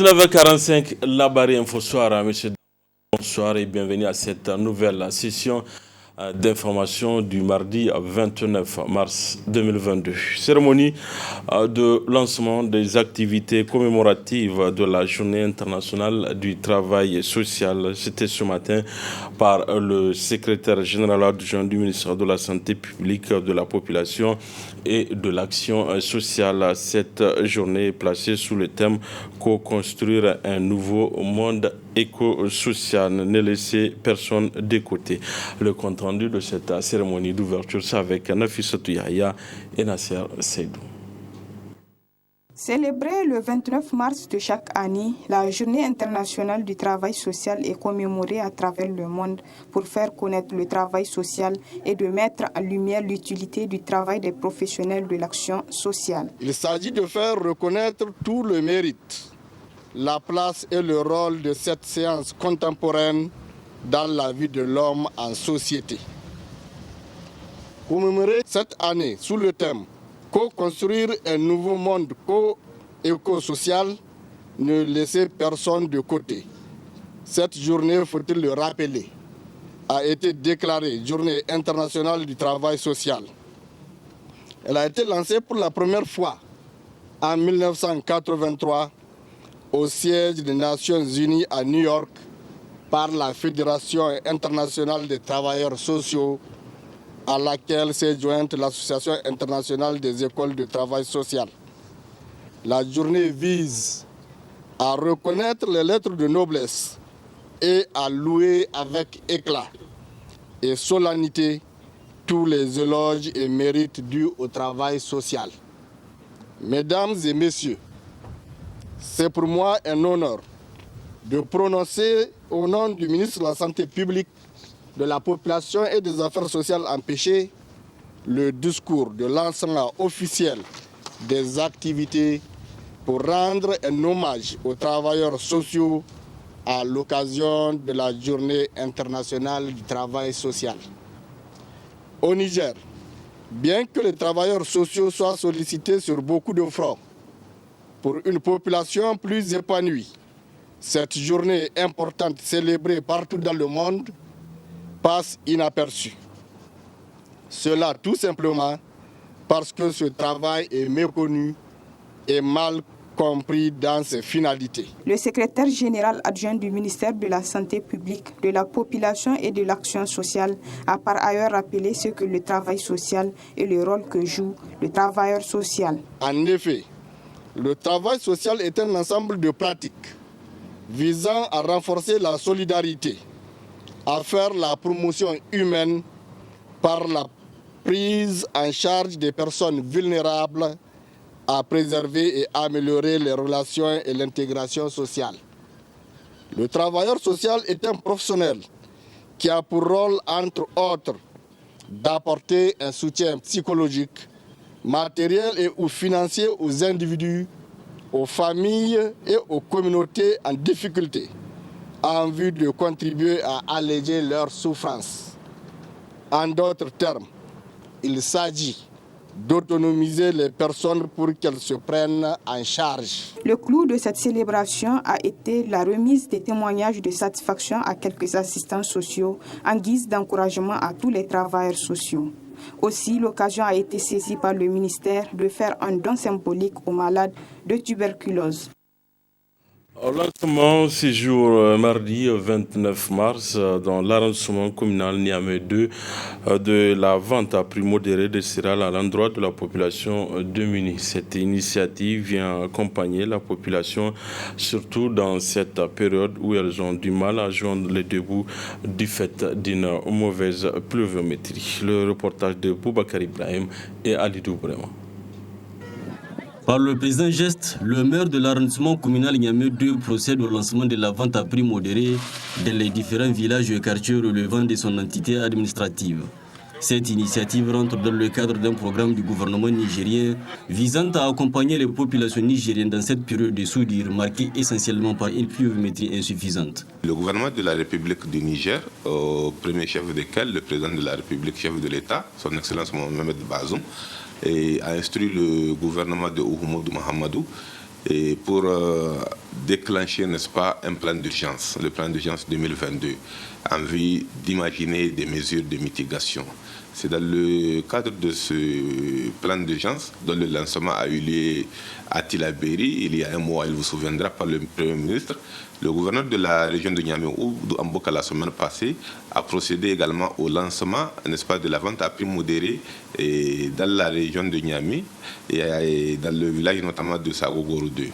19h45, la barre Info Soir, monsieur. Bonsoir et bienvenue à cette nouvelle session d'information du mardi 29 mars 2022. Cérémonie de lancement des activités commémoratives de la Journée internationale du travail social. C'était ce matin par le secrétaire général adjoint du ministère de la Santé publique, de la population et de l'action sociale. Cette journée est placée sous le thème « Co-construire un nouveau monde éco-social, ne laisser personne de côté ». Le compte rendu de cette cérémonie d'ouverture, c'est avec Nafissatou Yahya et Nasser Seydou. Célébrée le 29 mars de chaque année, la Journée internationale du travail social est commémorée à travers le monde pour faire connaître le travail social et de mettre en lumière l'utilité du travail des professionnels de l'action sociale. Il s'agit de faire reconnaître tout le mérite, la place et le rôle de cette séance contemporaine dans la vie de l'homme en société. Commémorer cette année sous le thème Co-construire un nouveau monde éco-social, ne laisser personne de côté. Cette journée, faut-il le rappeler, a été déclarée Journée internationale du travail social. Elle a été lancée pour la première fois en 1983 au siège des Nations Unies à New York par la Fédération internationale des travailleurs sociaux, à laquelle s'est jointe l'Association internationale des écoles de travail social. La journée vise à reconnaître les lettres de noblesse et à louer avec éclat et solennité tous les éloges et mérites dus au travail social. Mesdames et messieurs, c'est pour moi un honneur de prononcer au nom du ministre de la Santé publique, de la population et des affaires sociales empêchées, le discours de lancement officiel des activités pour rendre un hommage aux travailleurs sociaux à l'occasion de la Journée internationale du travail social. Au Niger, bien que les travailleurs sociaux soient sollicités sur beaucoup de fronts pour une population plus épanouie, cette journée importante célébrée partout dans le monde passe inaperçu. Cela tout simplement parce que ce travail est méconnu et mal compris dans ses finalités. Le secrétaire général adjoint du ministère de la Santé publique, de la population et de l'action sociale a par ailleurs rappelé ce que le travail social et le rôle que joue le travailleur social. En effet, le travail social est un ensemble de pratiques visant à renforcer la solidarité, à faire la promotion humaine par la prise en charge des personnes vulnérables, à préserver et améliorer les relations et l'intégration sociale. Le travailleur social est un professionnel qui a pour rôle, entre autres, d'apporter un soutien psychologique, matériel et ou financier aux individus, aux familles et aux communautés en difficulté, en vue de contribuer à alléger leurs souffrances. En d'autres termes, il s'agit d'autonomiser les personnes pour qu'elles se prennent en charge. Le clou de cette célébration a été la remise des témoignages de satisfaction à quelques assistants sociaux en guise d'encouragement à tous les travailleurs sociaux. Aussi, l'occasion a été saisie par le ministère de faire un don symbolique aux malades de tuberculose. Au lancement, ce jour, mardi 29 mars, dans l'arrondissement communal Niamey 2, de la vente à prix modéré de céréales à l'endroit de la population démunie. Cette initiative vient accompagner la population, surtout dans cette période où elles ont du mal à joindre les deux bouts du fait d'une mauvaise pluviométrie. Le reportage de Boubacar Ibrahim et Alidou Brema. Par le présent geste, le maire de l'arrondissement communal Niamey 2 procède au lancement de la vente à prix modéré dans les différents villages et quartiers relevant de son entité administrative. Cette initiative rentre dans le cadre d'un programme du gouvernement nigérien visant à accompagner les populations nigériennes dans cette période de soudure marquée essentiellement par une pluviométrie insuffisante. Le gouvernement de la République du Niger, au premier chef desquels, le président de la République, chef de l'État, son Excellence Mohamed Bazoum, a instruit le gouvernement de Oumoudou Mahamadou pour déclenché, n'est-ce pas, un plan d'urgence, le plan d'urgence 2022, en vue d'imaginer des mesures de mitigation. C'est dans le cadre de ce plan d'urgence dont le lancement a eu lieu à Tilaberi il y a un mois, il vous souviendra, par le Premier ministre. Le gouverneur de la région de Niamey, Oudou Amboka, la semaine passée, a procédé également au lancement, n'est-ce pas, de la vente à prix modéré dans la région de Niamey et dans le village notamment de Sagogoro 2.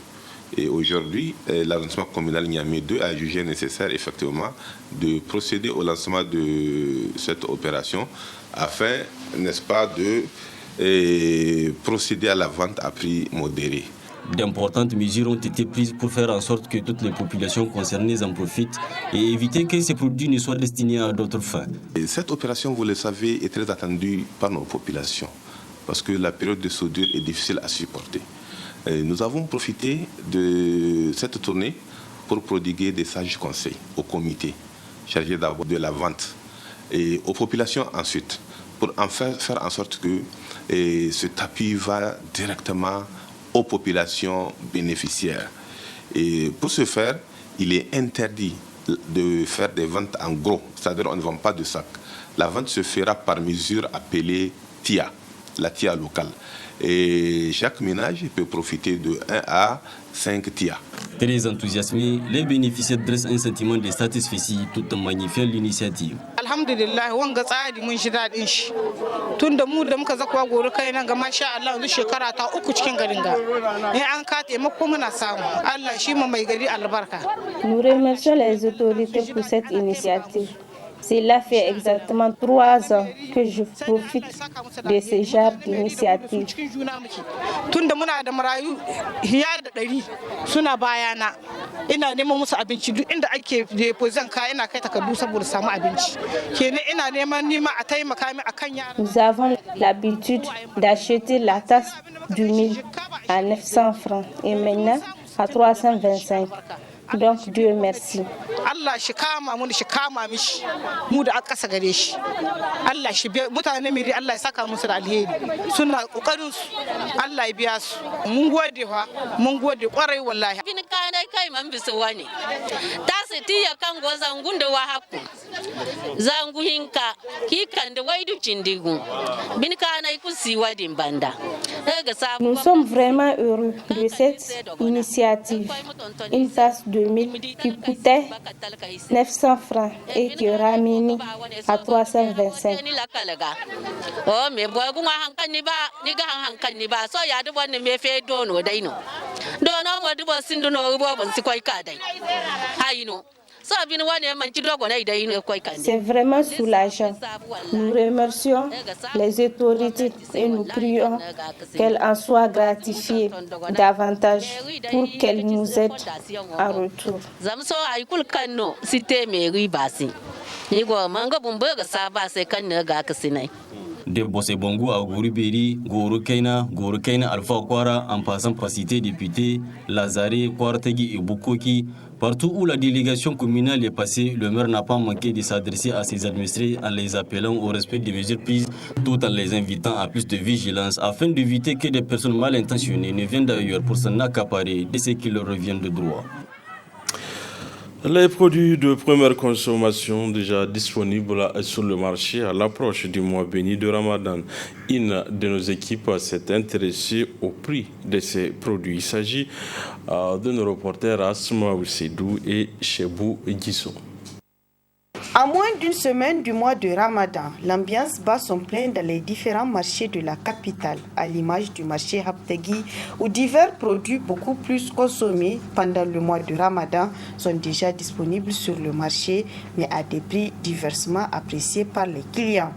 Et aujourd'hui, l'arrondissement communal Niamey 2 a jugé nécessaire effectivement de procéder au lancement de cette opération afin, n'est-ce pas, de procéder à la vente à prix modéré. D'importantes mesures ont été prises pour faire en sorte que toutes les populations concernées en profitent et éviter que ces produits ne soient destinés à d'autres fins. Et cette opération, vous le savez, est très attendue par nos populations parce que la période de soudure est difficile à supporter. Et nous avons profité de cette tournée pour prodiguer des sages conseils au comité chargé d'abord de la vente et aux populations ensuite pour en faire en sorte que ce tapis va directement aux populations bénéficiaires. Et pour ce faire, il est interdit de faire des ventes en gros, c'est-à-dire on ne vend pas de sac. La vente se fera par mesure appelée TIA, la TIA locale. Et chaque ménage peut profiter de 1 à 5 TIA. Très enthousiasmés, les bénéficiaires dressent un sentiment de satisfaction tout en magnifiant l'initiative. Alhamdulillah, wanga tsari mun shi dadin shi. Tunda mu da muka zakwa goro kai nan ga masha Allah yanzu shekara ta 3 cikin garin ga. In an ka taimako muna samu. Allah shi mu mai gari albarka. Nous remercions les autorités pour cette initiative. Cela fait exactement 3 ans que je profite de ce genre d'initiative. Tunda muna da marayu hiya da 100 suna bayana. Ina neman musu abinci duk inda ake deposit ka ina kai takardu saboda samu abinci. Kenan ina neman nima a taimaka mi akan yara. Nous avons l'habitude d'acheter la tasse du mil à 900 francs et maintenant à 325. Donc Dieu merci. Allah shi kama mu shi kama mishi mu da aka kasa gare shi. Allah shi mutane miri Allah ya saka musu da alheri. Suna kokarin su Allah ya biya su. Mun gode fa mun gode kwarai wallahi. Bin kana kai man bisu wani. Ta sitiya kan go zangun da wa hakku. Zangu hinka ki kan da waidu cindigu. Bin kana ku siwa din banda. Nous sommes vraiment heureux de cette initiative. Une tasse de mil qui coûtait 900 francs et qui est ramenée à 325. Oh, mais boy, go hankani ba, ni ga hankani ba, so ya dubo ne me fe dono daino. Dono mo dubo sindu no bo bon si koy ka dai. Hayino. C'est vraiment soulageant. Nous remercions les autorités et nous prions qu'elles en soient gratifiées davantage pour qu'elles nous aident en retour. De Bosse Bongo à Gouriberi, Goro Kaina, Alpha Kwara, en passant par Cité Député, Lazare, Kwartegi et Bukoki. Partout où la délégation communale est passée, le maire n'a pas manqué de s'adresser à ses administrés en les appelant au respect des mesures prises, tout en les invitant à plus de vigilance afin d'éviter que des personnes mal intentionnées ne viennent d'ailleurs pour s'en accaparer de ce qui leur revient de droit. Les produits de première consommation déjà disponibles sur le marché à l'approche du mois béni de Ramadan. Une de nos équipes s'est intéressée au prix de ces produits. Il s'agit de nos reporters Asma Oussedou et Chebou Guissou. À moins d'une semaine du mois de Ramadan, l'ambiance bat son plein dans les différents marchés de la capitale, à l'image du marché Haptegui, où divers produits beaucoup plus consommés pendant le mois de Ramadan sont déjà disponibles sur le marché, mais à des prix diversement appréciés par les clients.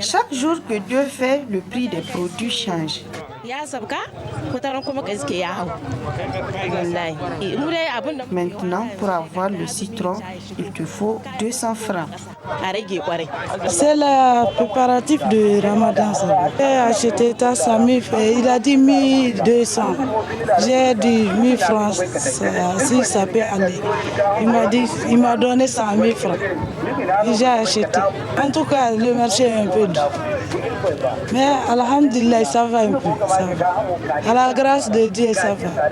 Chaque jour que Dieu fait, le prix des produits change. Maintenant, pour avoir le citron, il te faut 200 francs. C'est le préparatif de Ramadan. J'ai acheté ta 1000 francs, il a dit 1200. J'ai dit 1000 francs, si ça peut aller. Il m'a donné 100 000 francs. J'ai acheté. En tout cas, le marché est un peu dur. Mais alhamdulillah, ça va un peu. Ça va. À la grâce de Dieu, ça va.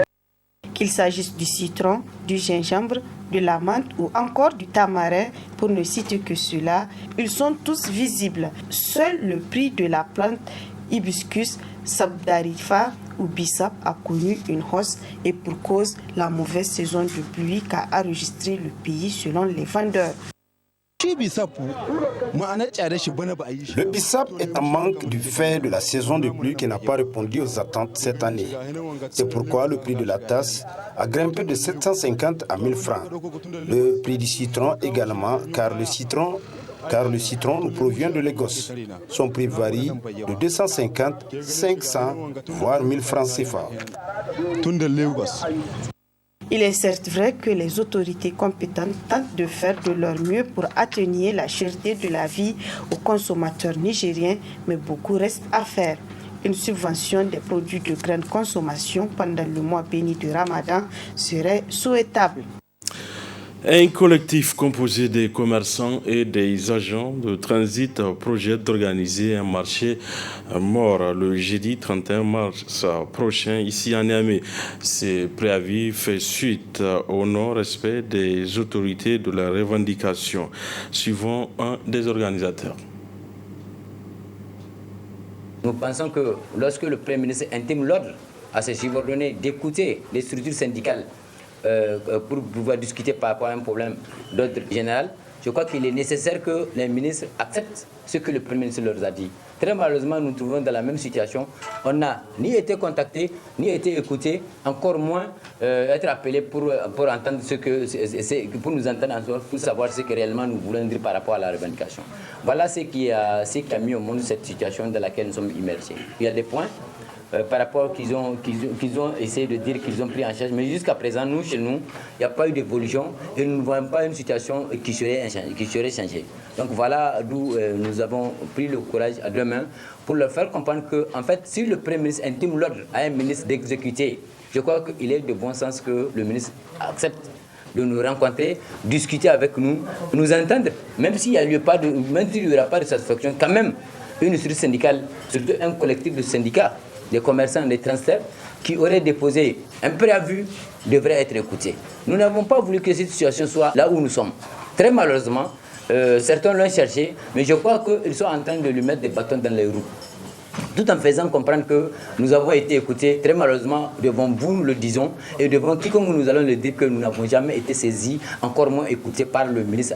Qu'il s'agisse du citron, du gingembre, de la menthe ou encore du tamarin, pour ne citer que cela, ils sont tous visibles. Seul le prix de la plante Hibiscus sabdarifa ou bissap a connu une hausse et pour cause la mauvaise saison de pluie qu'a enregistré le pays selon les vendeurs. Le bissap est en manque du fait de la saison de pluie qui n'a pas répondu aux attentes cette année. C'est pourquoi le prix de la tasse a grimpé de 750 à 1000 francs. Le prix du citron également, car le citron nous provient de Lagos. Son prix varie de 250, 500, voire 1000 francs CFA. Il est certes vrai que les autorités compétentes tentent de faire de leur mieux pour atténuer la cherté de la vie aux consommateurs nigériens, mais beaucoup reste à faire. Une subvention des produits de grande consommation pendant le mois béni de Ramadan serait souhaitable. Un collectif composé des commerçants et des agents de transit projette d'organiser un marché mort le jeudi 31 mars prochain ici à Niamey. Ce préavis fait suite au non-respect des autorités de la revendication, suivant un des organisateurs. Nous pensons que lorsque le Premier ministre intime l'ordre à ses subordonnés d'écouter les structures syndicales pour pouvoir discuter par rapport à un problème d'ordre général, je crois qu'il est nécessaire que les ministres acceptent ce que le Premier ministre leur a dit. Très malheureusement, nous nous trouvons dans la même situation. On n'a ni été contactés, ni été écoutés, encore moins être appelés pour entendre pour nous entendre, pour savoir ce que réellement nous voulons dire par rapport à la revendication. Voilà ce qui a mis au monde cette situation dans laquelle nous sommes immersés. Il y a des points par rapport qu'ils ont essayé de dire qu'ils ont pris en charge. Mais jusqu'à présent, chez nous, il n'y a pas eu d'évolution et nous ne voyons pas une situation qui serait changée. Donc voilà d'où nous avons pris le courage à deux mains pour leur faire comprendre que, en fait, si le Premier ministre intime l'ordre à un ministre d'exécuter, je crois qu'il est de bon sens que le ministre accepte de nous rencontrer, discuter avec nous, nous entendre, même s'il n'y aura pas de satisfaction, quand même, une structure syndicale, surtout un collectif de syndicats, des commerçants, des transferts, qui auraient déposé un préavis, devraient être écoutés. Nous n'avons pas voulu que cette situation soit là où nous sommes. Très malheureusement, certains l'ont cherché, mais je crois qu'ils sont en train de lui mettre des bâtons dans les roues. Tout en faisant comprendre que nous avons été écoutés, très malheureusement, devant vous, nous le disons, et devant quiconque nous allons le dire que nous n'avons jamais été saisis, encore moins écoutés par le ministre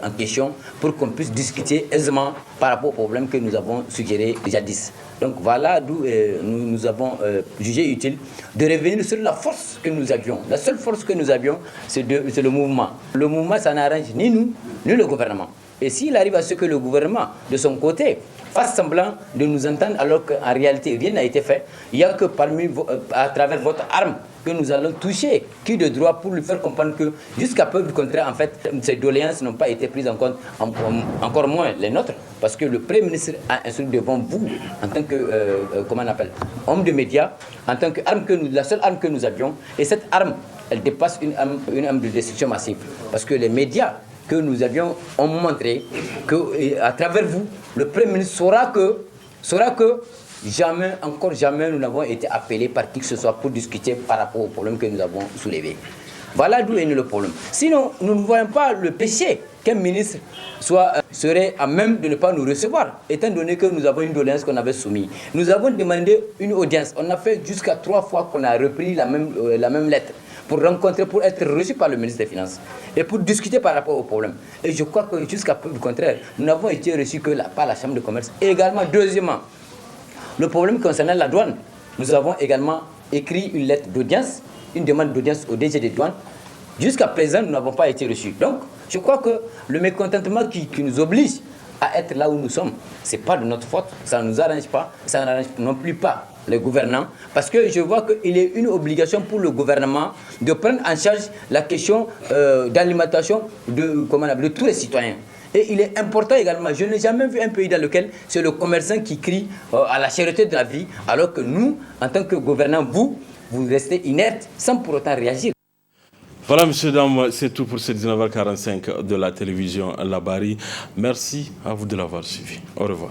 en question, pour qu'on puisse discuter aisément par rapport aux problèmes que nous avons suggérés jadis. Donc voilà d'où nous avons jugé utile de revenir sur la force que nous avions. La seule force que nous avions, c'est le mouvement. Le mouvement, ça n'arrange ni nous, ni le gouvernement. Et s'il arrive à ce que le gouvernement, de son côté, fasse semblant de nous entendre alors qu'en réalité rien n'a été fait, il n'y a que à travers votre arme que nous allons toucher qui de droit pour lui faire comprendre que jusqu'à peu du contraire, en fait, ces doléances n'ont pas été prises en compte, encore moins les nôtres, parce que le Premier ministre a instruit devant vous, en tant que, comment on appelle, homme de médias, en tant que la seule arme que nous avions, et cette arme, elle dépasse une arme de destruction massive, parce que les médias que nous avions ont montré qu'à travers vous, le Premier ministre saura que jamais, encore jamais, nous n'avons été appelés par qui que ce soit pour discuter par rapport au problème que nous avons soulevé. Voilà d'où est né le problème. Sinon, nous ne voyons pas le péché qu'un ministre serait à même de ne pas nous recevoir, étant donné que nous avons une doléance qu'on avait soumise. Nous avons demandé une audience. On a fait jusqu'à 3 fois qu'on a repris la même lettre pour être reçu par le ministre des Finances et pour discuter par rapport au problème. Et je crois que jusqu'à peu du contraire, nous n'avons été reçus que par la Chambre de commerce. Et également, deuxièmement, le problème concernant la douane, nous avons également écrit une lettre d'audience, une demande d'audience au DG des douanes. Jusqu'à présent, nous n'avons pas été reçus. Donc, je crois que le mécontentement qui nous oblige à être là où nous sommes, ce n'est pas de notre faute, ça ne nous arrange pas, ça n'arrange non plus pas les gouvernants, parce que je vois qu'il est une obligation pour le gouvernement de prendre en charge la question d'alimentation de tous les citoyens. Et il est important également, je n'ai jamais vu un pays dans lequel c'est le commerçant qui crie à la cherté de la vie, alors que nous, en tant que gouvernants, vous restez inertes sans pour autant réagir. Voilà, messieurs, dames, c'est tout pour ce 19h45 de la télévision La Barry. Merci à vous de l'avoir suivi. Au revoir.